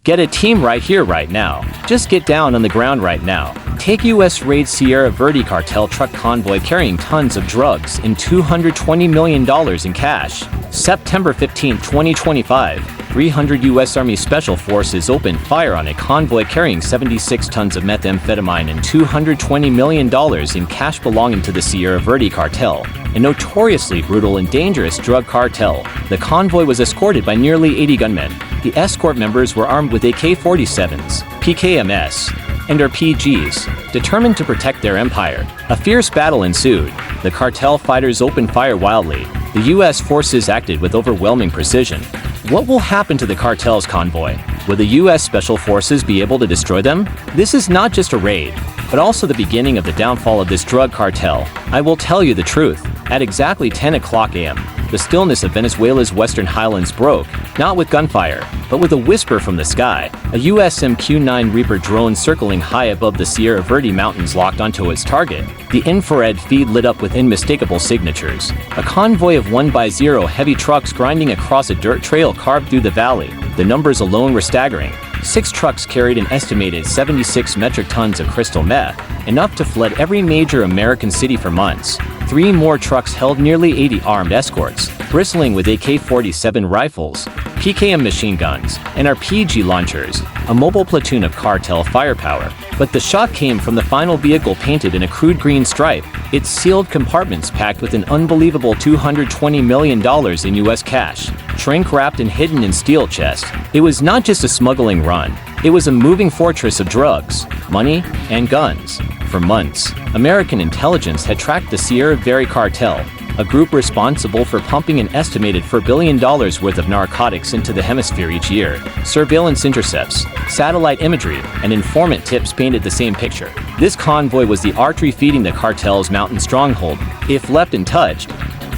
Get a team right here, right now. Just get down on the ground right now. Take U.S. raid Sierra Verde Cartel truck convoy carrying tons of drugs and $220 million in cash. September 15, 2025, 300 U.S. Army Special Forces opened fire on a convoy carrying 76 tons of methamphetamine and $220 million in cash belonging to the Sierra Verde Cartel, a notoriously brutal and dangerous drug cartel. The convoy was escorted by nearly 80 gunmen. The escort members were armed with AK-47s, PKMs, and RPGs, determined to protect their empire. A fierce battle ensued. The cartel fighters opened fire wildly. The U.S. forces acted with overwhelming precision. What will happen to the cartel's convoy? Will the U.S. Special Forces be able to destroy them? This is not just a raid, but also the beginning of the downfall of this drug cartel. I will tell you the truth. At exactly 10 o'clock a.m., the stillness of Venezuela's western highlands broke, not with gunfire, but with a whisper from the sky. A U.S. MQ-9 Reaper drone circling high above the Sierra Verde Mountains locked onto its target. The infrared feed lit up with unmistakable signatures. A convoy of 1x0 heavy trucks grinding across a dirt trail carved through the valley. The numbers alone were staggering. 6 trucks carried an estimated 76 metric tons of crystal meth, enough to flood every major American city for months. 3 more trucks held nearly 80 armed escorts, bristling with AK-47 rifles, PKM machine guns, and RPG launchers, a mobile platoon of cartel firepower. But the shock came from the final vehicle painted in a crude green stripe, its sealed compartments packed with an unbelievable $220 million in U.S. cash, shrink-wrapped and hidden in steel chests. It was not just a smuggling run, it was a moving fortress of drugs, money, and guns. For months, American intelligence had tracked the Sierra Verde Cartel, a group responsible for pumping an estimated $4 billion worth of narcotics into the hemisphere each year. Surveillance intercepts, satellite imagery, and informant tips painted the same picture. This convoy was the artery feeding the cartel's mountain stronghold. If left untouched,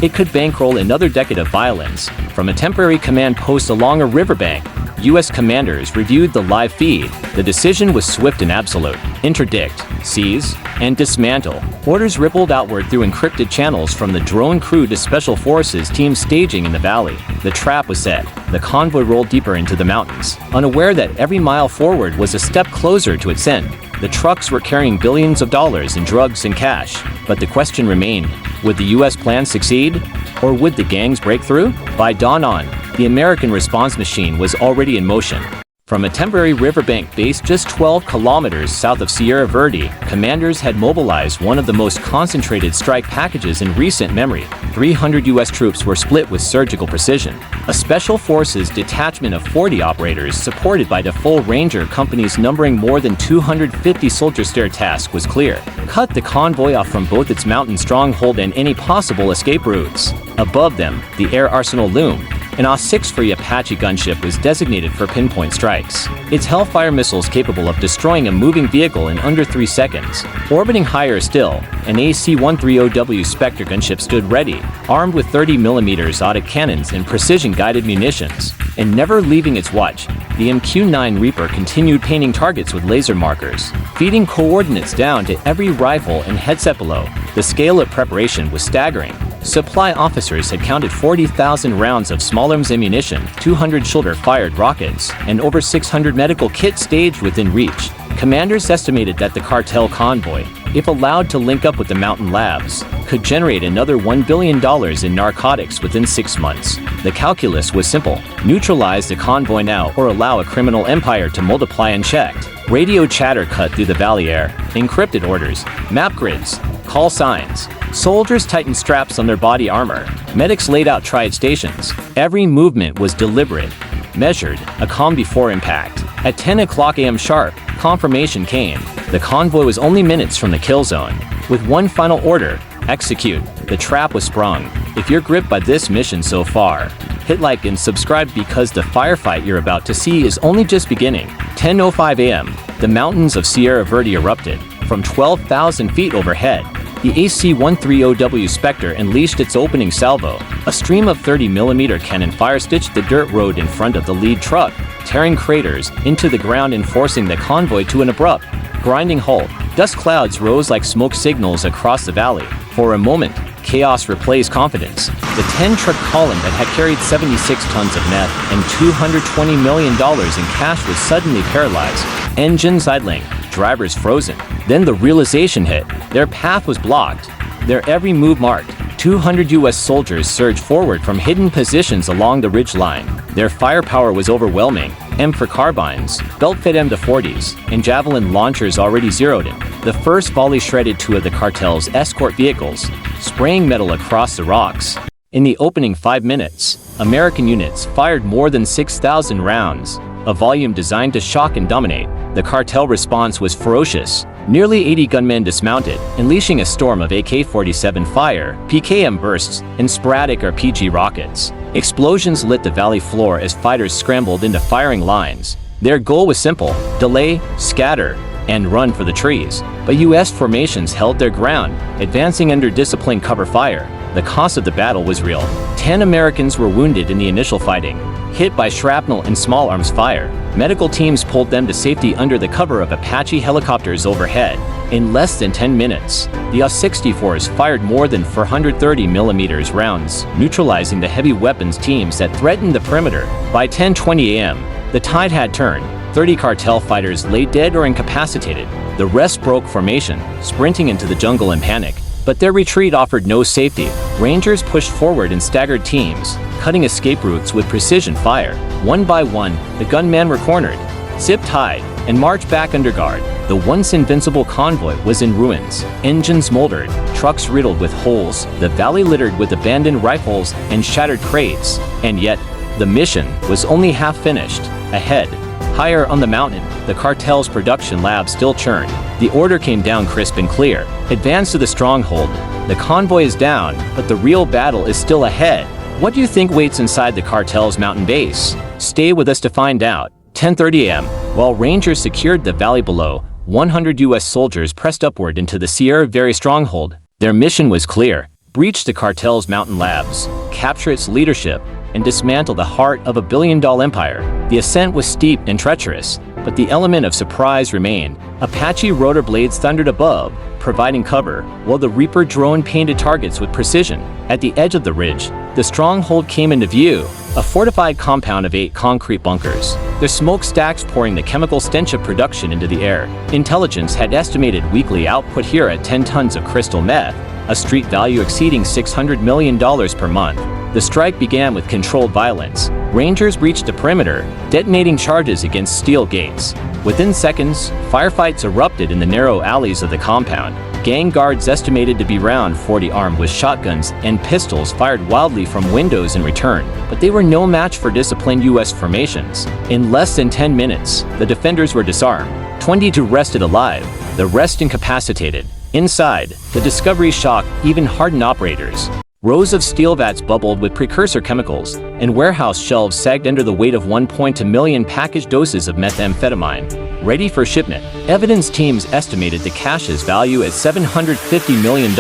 it could bankroll another decade of violence. From a temporary command post along a riverbank, U.S. commanders reviewed the live feed. The decision was swift and absolute. Interdict, seize, and dismantle. Orders rippled outward through encrypted channels from the drone crew to special forces teams staging in the valley. The trap was set. The convoy rolled deeper into the mountains, unaware that every mile forward was a step closer to its end. The trucks were carrying billions of dollars in drugs and cash, but the question remained, would the U.S. plan succeed? Or would the gangs break through? By dawn on, the American response machine was already in motion. From a temporary riverbank base just 12 kilometers south of Sierra Verde, commanders had mobilized one of the most concentrated strike packages in recent memory. 300 U.S. troops were split with surgical precision. A Special Forces detachment of 40 operators supported by the full Ranger companies numbering more than 250 soldiers. Their task was clear. Cut the convoy off from both its mountain stronghold and any possible escape routes. Above them, the air arsenal loomed. An A-6 free Apache gunship was designated for pinpoint strikes. Its Hellfire missiles capable of destroying a moving vehicle in under 3 seconds. Orbiting higher still, an AC-130W Spectre gunship stood ready, armed with 30mm automatic cannons and precision-guided munitions. And never leaving its watch, the MQ-9 Reaper continued painting targets with laser markers, feeding coordinates down to every rifle and headset below. The scale of preparation was staggering. Supply officers had counted 40,000 rounds of small arms ammunition, 200 shoulder-fired rockets, and over 600 medical kits staged within reach. Commanders estimated that the cartel convoy, if allowed to link up with the mountain labs, could generate another $1 billion in narcotics within 6 months. The calculus was simple. Neutralize the convoy now or allow a criminal empire to multiply unchecked. Radio chatter cut through the valley air. Encrypted orders, map grids, call signs. Soldiers tightened straps on their body armor. Medics laid out triad stations. Every movement was deliberate, measured, a calm before impact. At 10 o'clock a.m. sharp, confirmation came. The convoy was only minutes from the kill zone. With one final order, execute. The trap was sprung. If you're gripped by this mission so far, hit like and subscribe because the firefight you're about to see is only just beginning. 10:05 a.m., the mountains of Sierra Verde erupted. From 12,000 feet overhead, the AC-130W Spectre unleashed its opening salvo. A stream of 30mm cannon fire stitched the dirt road in front of the lead truck, tearing craters into the ground and forcing the convoy to an abrupt, grinding halt. Dust clouds rose like smoke signals across the valley. For a moment, chaos replaced confidence. The 10-truck column that had carried 76 tons of meth and $220 million in cash was suddenly paralyzed. Engines idling, drivers frozen. Then the realization hit. Their path was blocked, their every move marked. 200 U.S. soldiers surged forward from hidden positions along the ridge line. Their firepower was overwhelming. M4 carbines, belt-fed M40s, and javelin launchers already zeroed in. The first volley shredded two of the cartel's escort vehicles, spraying metal across the rocks. In the opening 5 minutes, American units fired more than 6,000 rounds, a volume designed to shock and dominate. The cartel response was ferocious. Nearly 80 gunmen dismounted, unleashing a storm of AK-47 fire, PKM bursts, and sporadic RPG rockets. Explosions lit the valley floor as fighters scrambled into firing lines. Their goal was simple: delay, scatter, and run for the trees. But U.S. formations held their ground, advancing under disciplined cover fire. The cost of the battle was real. 10 Americans were wounded in the initial fighting, hit by shrapnel and small arms fire. Medical teams pulled them to safety under the cover of Apache helicopters overhead. In less than 10 minutes, the US-64s fired more than 430mm rounds, neutralizing the heavy weapons teams that threatened the perimeter. By 10:20 a.m., the tide had turned. 30 cartel fighters lay dead or incapacitated. The rest broke formation, sprinting into the jungle in panic. But their retreat offered no safety. Rangers pushed forward in staggered teams, cutting escape routes with precision fire. One by one, the gunmen were cornered, zip-tied, and marched back under guard. The once invincible convoy was in ruins. Engines moldered, trucks riddled with holes, the valley littered with abandoned rifles and shattered crates. And yet, the mission was only half finished. Ahead, higher on the mountain, the cartel's production lab still churned. The order came down crisp and clear: advance to the stronghold. The convoy is down, but the real battle is still ahead. What do you think waits inside the cartel's mountain base? Stay with us to find out. 10:30 a.m. While Rangers secured the valley below, 100 U.S. soldiers pressed upward into the Sierra Verde stronghold. Their mission was clear: breach the cartel's mountain labs, capture its leadership, and dismantle the heart of a billion-dollar empire. The ascent was steep and treacherous, but the element of surprise remained. Apache rotor blades thundered above, providing cover, while the Reaper drone painted targets with precision. At the edge of the ridge, the stronghold came into view, a fortified compound of 8 concrete bunkers, their smokestacks pouring the chemical stench of production into the air. Intelligence had estimated weekly output here at 10 tons of crystal meth, a street value exceeding $600 million per month. The strike began with controlled violence. Rangers breached the perimeter, detonating charges against steel gates. Within seconds, firefights erupted in the narrow alleys of the compound. Gang guards estimated to be around 40 armed with shotguns and pistols fired wildly from windows in return, but they were no match for disciplined U.S. formations. In less than 10 minutes, the defenders were disarmed. 22 rested alive, the rest incapacitated. Inside, the discovery shocked even hardened operators. Rows of steel vats bubbled with precursor chemicals, and warehouse shelves sagged under the weight of 1.2 million packaged doses of methamphetamine, ready for shipment. Evidence teams estimated the cache's value at $750 million,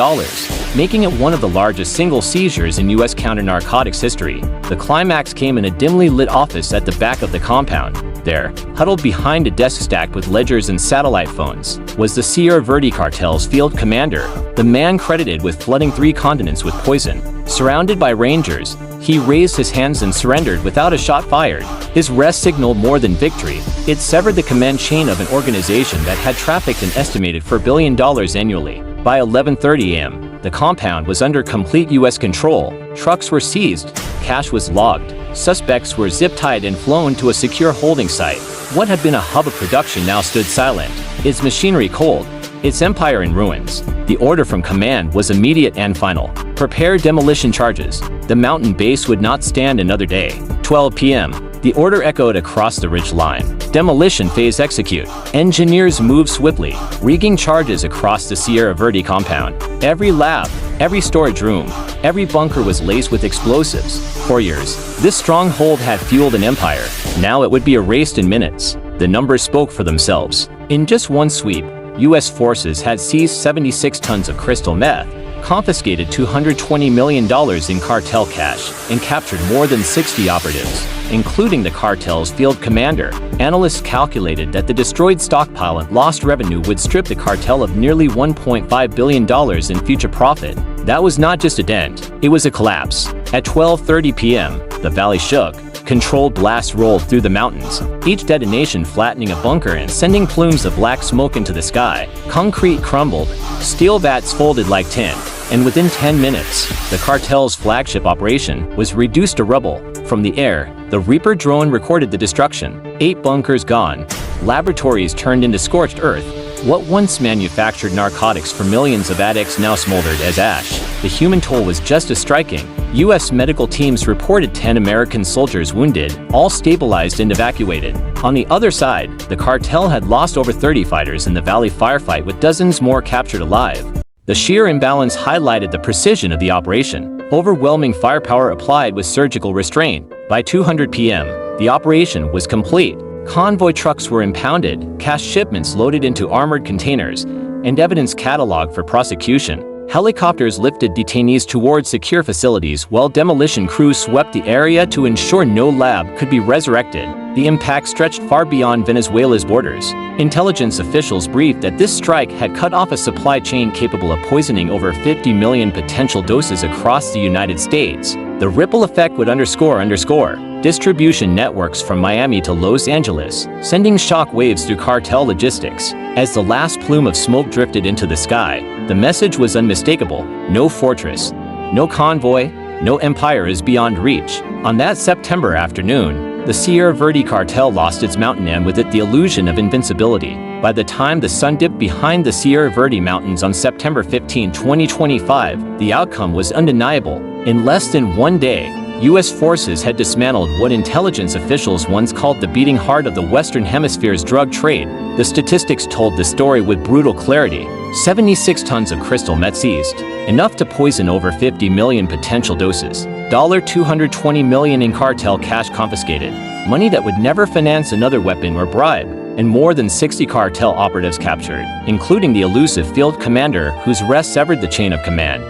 making it one of the largest single seizures in U.S. counter-narcotics history. The climax came in a dimly lit office at the back of the compound. There, huddled behind a desk stacked with ledgers and satellite phones, was the Sierra Verde Cartel's field commander, the man credited with flooding 3 continents with poison. Surrounded by Rangers, he raised his hands and surrendered without a shot fired. His arrest signaled more than victory. It severed the command chain of an organization that had trafficked and estimated $4 billion annually. By 11:30 a.m., the compound was under complete U.S. control. Trucks were seized, cash was logged, suspects were zip-tied and flown to a secure holding site. What had been a hub of production now stood silent, its machinery cold, its empire in ruins. The order from command was immediate and final: prepare demolition charges. The mountain base would not stand another day. 12 p.m. The order echoed across the ridge line. Demolition phase execute. Engineers moved swiftly, rigging charges across the Sierra Verde compound. Every lab, every storage room, every bunker was laced with explosives. For years, this stronghold had fueled an empire. Now it would be erased in minutes. The numbers spoke for themselves. In just one sweep, U.S. forces had seized 76 tons of crystal meth, confiscated $220 million in cartel cash, and captured more than 60 operatives, including the cartel's field commander. Analysts calculated that the destroyed stockpile and lost revenue would strip the cartel of nearly $1.5 billion in future profit. That was not just a dent, it was a collapse. At 12:30 p.m., the valley shook. Controlled blasts rolled through the mountains, each detonation flattening a bunker and sending plumes of black smoke into the sky. Concrete crumbled, steel vats folded like tin, and within 10 minutes, the cartel's flagship operation was reduced to rubble. From the air, the Reaper drone recorded the destruction. 8 bunkers gone, laboratories turned into scorched earth. What once manufactured narcotics for millions of addicts now smoldered as ash. The human toll was just as striking. U.S. medical teams reported 10 American soldiers wounded, all stabilized and evacuated. On the other side, the cartel had lost over 30 fighters in the valley firefight with dozens more captured alive. The sheer imbalance highlighted the precision of the operation. Overwhelming firepower applied with surgical restraint. By 2:00 p.m., the operation was complete. Convoy trucks were impounded, cash shipments loaded into armored containers, and evidence cataloged for prosecution. Helicopters lifted detainees toward secure facilities while demolition crews swept the area to ensure no lab could be resurrected. The impact stretched far beyond Venezuela's borders. Intelligence officials briefed that this strike had cut off a supply chain capable of poisoning over 50 million potential doses across the United States. The ripple effect would underscore distribution networks from Miami to Los Angeles, sending shock waves through cartel logistics. As the last plume of smoke drifted into the sky, the message was unmistakable: no fortress, no convoy, no empire is beyond reach. On that September afternoon, the Sierra Verde Cartel lost its mountain and with it the illusion of invincibility. By the time the sun dipped behind the Sierra Verde Mountains on September 15, 2025, the outcome was undeniable. In less than one day, U.S. forces had dismantled what intelligence officials once called the beating heart of the Western Hemisphere's drug trade. The statistics told the story with brutal clarity. 76 tons of crystal meth seized, enough to poison over 50 million potential doses. $220 million in cartel cash confiscated, money that would never finance another weapon or bribe, and more than 60 cartel operatives captured, including the elusive field commander whose arrest severed the chain of command.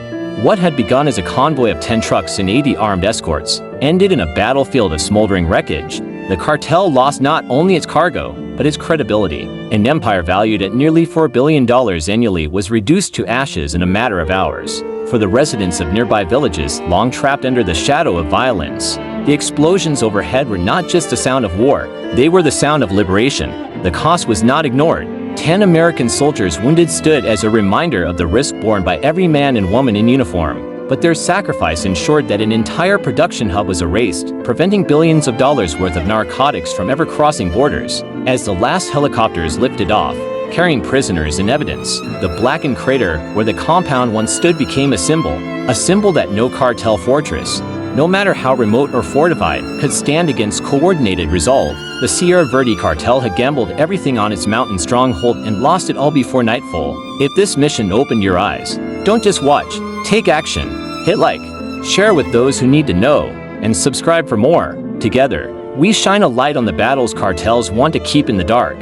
What had begun as a convoy of 10 trucks and 80 armed escorts ended in a battlefield of smoldering wreckage. The cartel lost not only its cargo, but its credibility. An empire valued at nearly $4 billion annually was reduced to ashes in a matter of hours. For the residents of nearby villages, long trapped under the shadow of violence, the explosions overhead were not just the sound of war, they were the sound of liberation. The cost was not ignored. 10 American soldiers wounded stood as a reminder of the risk borne by every man and woman in uniform. But their sacrifice ensured that an entire production hub was erased, preventing billions of dollars worth of narcotics from ever crossing borders. As the last helicopters lifted off, carrying prisoners and evidence, the blackened crater where the compound once stood became a symbol that no cartel fortress, no matter how remote or fortified, could stand against coordinated resolve. The Sierra Verde Cartel had gambled everything on its mountain stronghold and lost it all before nightfall. If this mission opened your eyes, don't just watch, take action. Hit like, share with those who need to know, and subscribe for more. Together, we shine a light on the battles cartels want to keep in the dark.